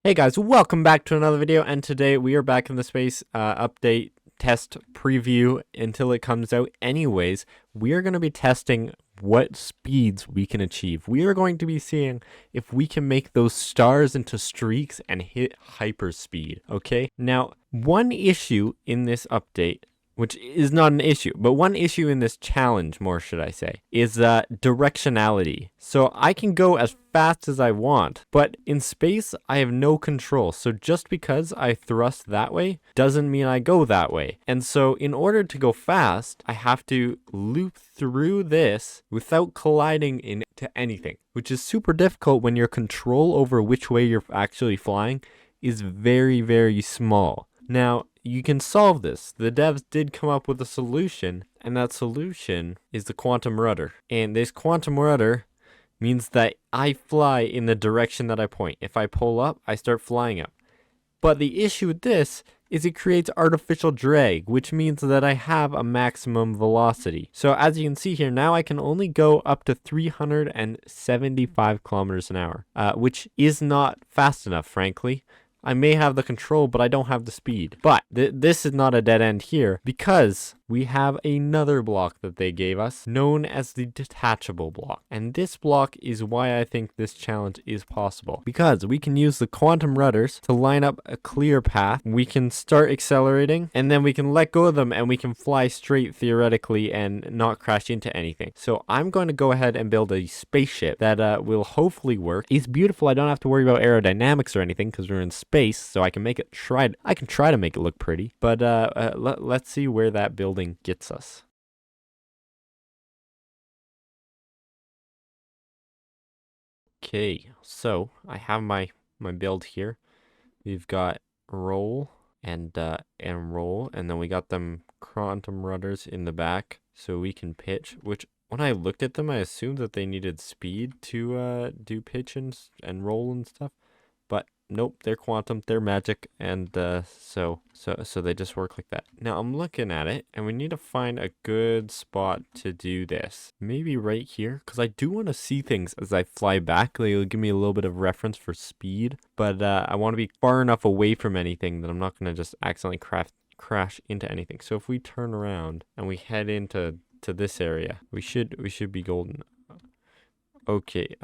Hey guys, welcome back to another video, and today we are back in the space update test preview until it comes out. Anyways, we are going to be testing what speeds we can achieve. We are going to be seeing if we can make those stars into streaks and hit hyperspeed, okay? Now, one issue in this update, which is not an issue, but one issue in this challenge, more should I say, is directionality. So I can go as fast as I want, but in space, I have no control. So just because I thrust that way doesn't mean I go that way. And so in order to go fast, I have to loop through this without colliding into anything, which is super difficult when your control over which way you're actually flying is very, very small. Now, you can solve this. The devs did come up with a solution, and that solution is the quantum rudder. And this quantum rudder means that I fly in the direction that I point. If I pull up, I start flying up. But the issue with this is it creates artificial drag, which means that I have a maximum velocity. So as you can see here, now I can only go up to 375 kilometers an hour, which is not fast enough, frankly. I may have the control, but I don't have the speed. But this is not a dead end here because we have another block that they gave us known as the detachable block. And this block is why I think this challenge is possible, because we can use the quantum rudders to line up a clear path. We can start accelerating and then we can let go of them and we can fly straight theoretically and not crash into anything. So I'm going to go ahead and build a spaceship that will hopefully work. It's beautiful. I don't have to worry about aerodynamics or anything because we're in space, so I can make it I can try to make it look pretty. But let's see where that building gets us. Okay, so I have my build here. We've got roll and roll, and then we got them quantum rudders in the back so we can pitch, which when I looked at them I assumed that they needed speed to do pitch and roll and stuff. But nope, they're quantum, they're magic, and so they just work like that. Now I'm looking at it, and we need to find a good spot to do this. Maybe right here, because I do want to see things as I fly back. It'll give me a little bit of reference for speed, but I want to be far enough away from anything that I'm not going to just accidentally crash into anything. So if we turn around and we head into this area, we should be golden. Okay,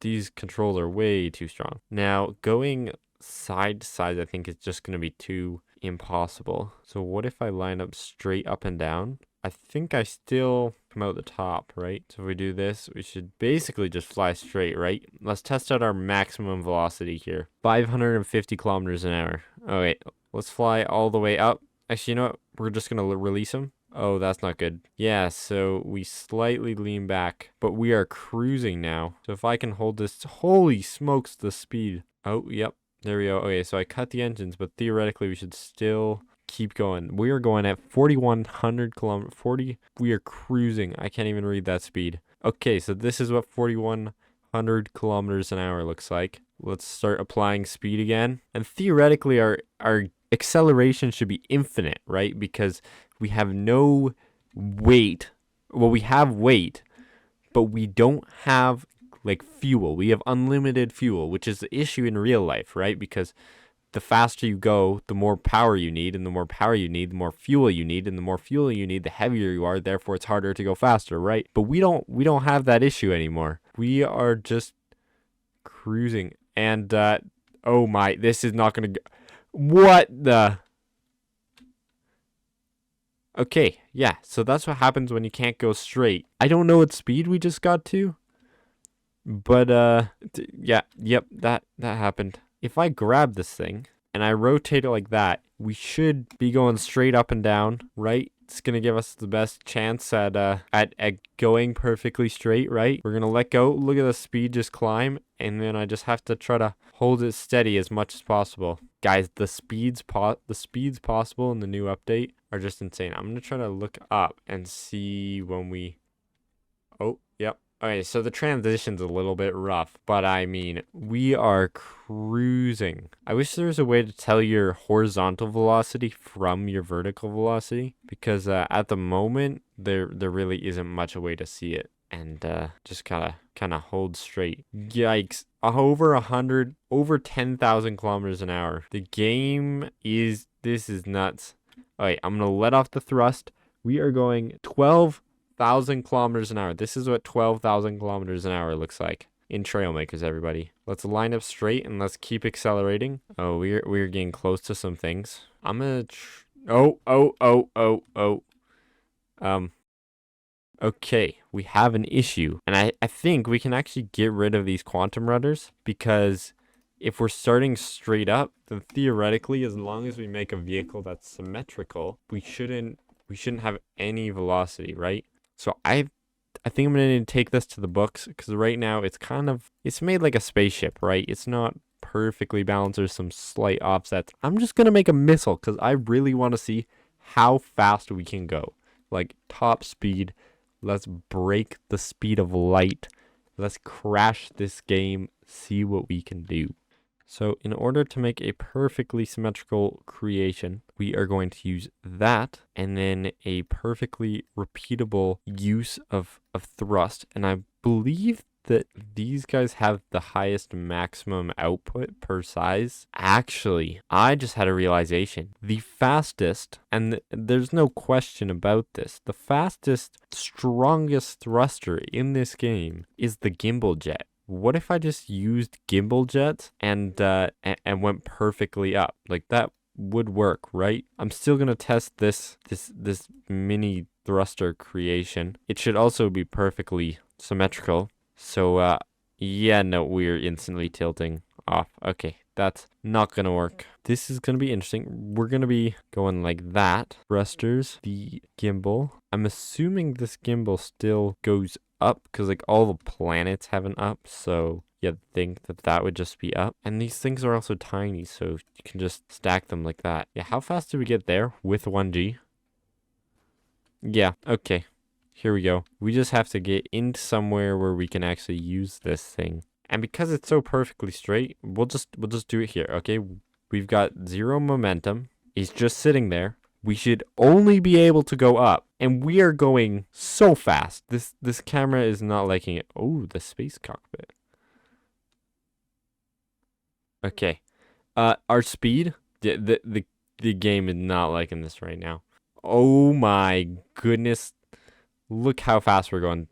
these controls are way too strong. Now, going side to side, I think is just going to be too impossible. So what if I line up straight up and down? I think I still come out the top, right? So if we do this, we should basically just fly straight, right? Let's test out our maximum velocity here. 550 kilometers an hour. Oh, wait. Let's fly all the way up. Actually, you know what? We're just going to release them. Oh, that's not good. Yeah, so we slightly lean back, but we are cruising now. So if I can hold this, holy smokes, the speed. Oh, yep, there we go. Okay, so I cut the engines, but theoretically we should still keep going. We are going at 4,100 kilometers, 40. We are cruising. I can't even read that speed. Okay, so this is what 4,100 kilometers an hour looks like. Let's start applying speed again. And theoretically, our acceleration should be infinite, right? Because we have no weight. Well, we have weight, but we don't have like fuel. We have unlimited fuel, which is the issue in real life, right? Because the faster you go, the more power you need, and the more power you need, the more fuel you need, and the more fuel you need, the heavier you are. Therefore, it's harder to go faster, right? But we don't have that issue anymore. We are just cruising, and oh my, this is not gonna go. What the? Okay, yeah, so that's what happens when you can't go straight. I don't know what speed we just got to, but yeah, yep, that happened. If I grab this thing and I rotate it like that, we should be going straight up and down, right? It's gonna give us the best chance at going perfectly straight, right? We're gonna let go. Look at the speed just climb, and then I just have to try to hold it steady as much as possible. Guys, the speeds possible in the new update are just insane. I'm gonna try to look up and see when we. Oh, yep. Okay, so the transition's a little bit rough, but I mean, we are cruising. I wish there was a way to tell your horizontal velocity from your vertical velocity, because at the moment, there really isn't much a way to see it. and just kind of hold straight. Yikes. Over 10,000 kilometers an hour. This is nuts. All right, I'm going to let off the thrust. We are going 12,000 kilometers an hour. This is what 12,000 kilometers an hour looks like in Trailmakers, everybody. Let's line up straight and let's keep accelerating. Oh, we're getting close to some things. I'm going to Okay, we have an issue. And I think we can actually get rid of these quantum rudders, because if we're starting straight up, then theoretically, as long as we make a vehicle that's symmetrical, we shouldn't have any velocity, right? So I think I'm gonna need to take this to the books, because right now it's made like a spaceship, right? It's not perfectly balanced. There's some slight offsets. I'm just gonna make a missile because I really want to see how fast we can go. Like top speed. Let's break the speed of light. Let's crash this game, see what we can do. So in order to make a perfectly symmetrical creation, we are going to use that, and then a perfectly repeatable use of thrust. And I believe that these guys have the highest maximum output per size. Actually, I just had a realization. The fastest, and there's no question about this, the fastest, strongest thruster in this game is the Gimbal jet. What if I just used Gimbal jets and went perfectly up? Like that would work, right? I'm still gonna test this mini thruster creation. It should also be perfectly symmetrical. So yeah, no, we're instantly tilting off. Okay, that's not gonna work. This is gonna be interesting. We're gonna be going like that. Thrusters, the gimbal. I'm assuming this gimbal still goes up because like all the planets have an up, so you'd think that would just be up. And these things are also tiny, so you can just stack them like that. Yeah, how fast did we get there with 1G? Yeah, okay. Here we go. We just have to get into somewhere where we can actually use this thing. And because it's so perfectly straight, we'll just do it here, okay? We've got 0 momentum. It's just sitting there. We should only be able to go up. And we are going so fast. This camera is not liking it. Oh, the space cockpit. Okay. Our speed, the game is not liking this right now. Oh my goodness. Look how fast we're going.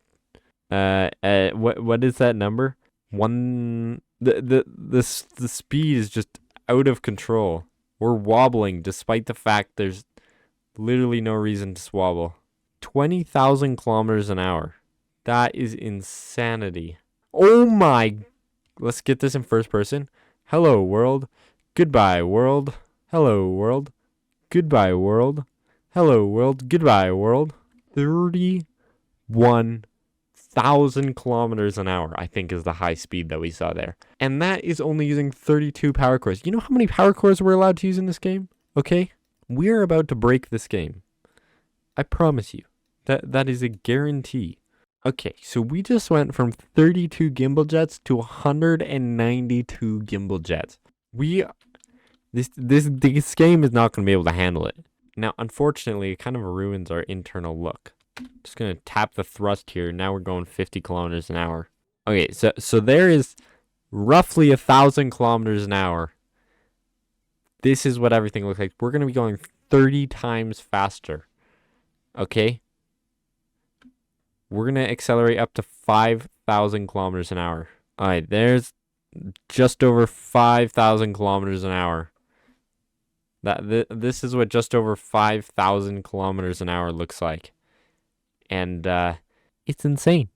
What is that number? The speed is just out of control. We're wobbling despite the fact there's literally no reason to swabble. 20,000 kilometers an hour. That is insanity. Oh my. Let's get this in first person. Hello, world. Goodbye, world. Hello, world. Goodbye, world. Hello, world. Goodbye, world. 31,000 kilometers an hour, I think, is the high speed that we saw there. And that is only using 32 power cores. You know how many power cores we're allowed to use in this game? Okay? We're about to break this game. I promise you. That is a guarantee. Okay, so we just went from 32 gimbal jets to 192 gimbal jets. This game is not going to be able to handle it. Now, unfortunately, it kind of ruins our internal look. Just going to tap the thrust here. Now we're going 50 kilometers an hour. Okay, so there is roughly 1,000 kilometers an hour. This is what everything looks like. We're going to be going 30 times faster. Okay? We're going to accelerate up to 5,000 kilometers an hour. All right, there's just over 5,000 kilometers an hour. This is what just over 5,000 kilometers an hour looks like. And it's insane.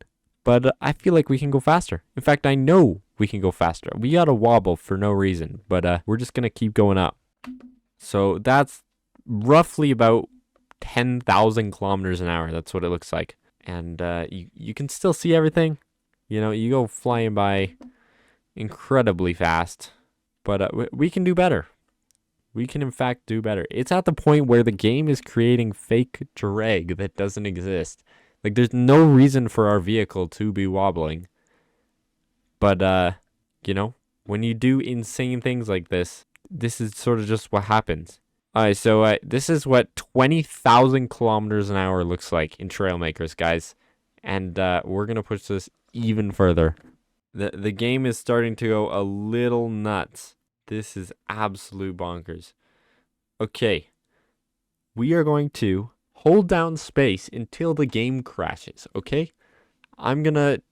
But I feel like we can go faster. In fact, I know we can go faster. We got a wobble for no reason, but we're just going to keep going up. So that's roughly about 10,000 kilometers an hour. That's what it looks like. And you can still see everything. You know, you go flying by incredibly fast. But we can do better. We can, in fact, do better. It's at the point where the game is creating fake drag that doesn't exist. Like, there's no reason for our vehicle to be wobbling. But, you know, when you do insane things like this, this is sort of just what happens. Alright, so this is what 20,000 kilometers an hour looks like in Trailmakers, guys. And we're going to push this even further. The game is starting to go a little nuts. This is absolute bonkers. Okay. We are going to hold down space until the game crashes, okay? I'm going to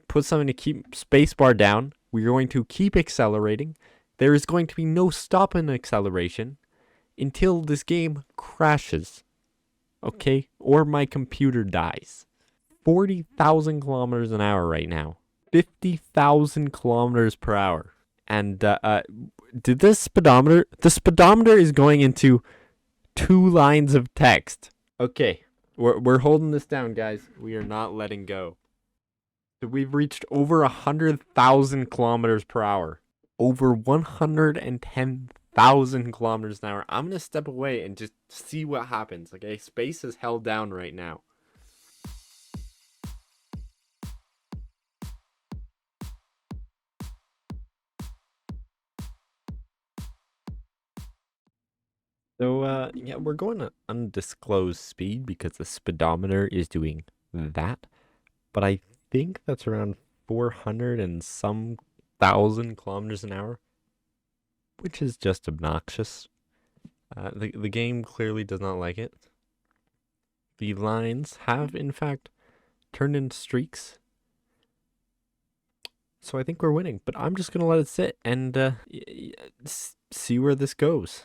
put something to keep spacebar down. We're going to keep accelerating. There is going to be no stop in acceleration until this game crashes, okay? Or my computer dies. 40,000 kilometers an hour right now. 50,000 kilometers per hour. And did this speedometer? The speedometer is going into 2 lines of text. Okay, we're holding this down, guys. We are not letting go. So we've reached over 100,000 kilometers per hour. Over 110,000 kilometers an hour. I'm gonna step away and just see what happens. Okay, space is held down right now. So yeah, we're going at undisclosed speed because the speedometer is doing that. But I think that's around 400 and some thousand kilometers an hour, which is just obnoxious. The game clearly does not like it. The lines have, in fact, turned into streaks. So I think we're winning, but I'm just going to let it sit and see where this goes.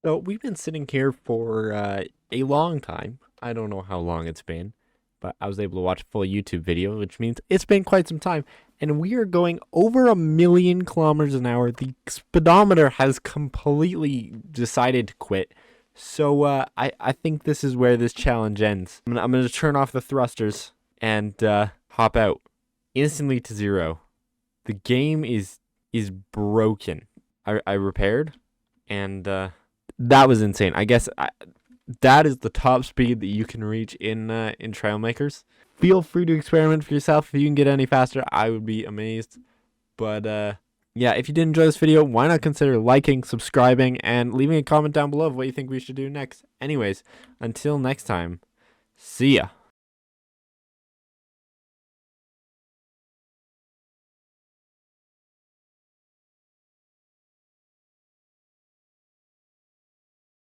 So we've been sitting here for a long time. I don't know how long it's been, but I was able to watch a full YouTube video, which means it's been quite some time. And we are going over 1,000,000 kilometers an hour. The speedometer has completely decided to quit. So I think this is where this challenge ends. I'm gonna turn off the thrusters and hop out instantly to 0. The game is broken. I repaired, and that was insane. I guess that is the top speed that you can reach in Trailmakers. Feel free to experiment for yourself. If you can get any faster, I would be amazed. But yeah, if you did enjoy this video, why not consider liking, subscribing, and leaving a comment down below of what you think we should do next. Anyways, until next time, see ya.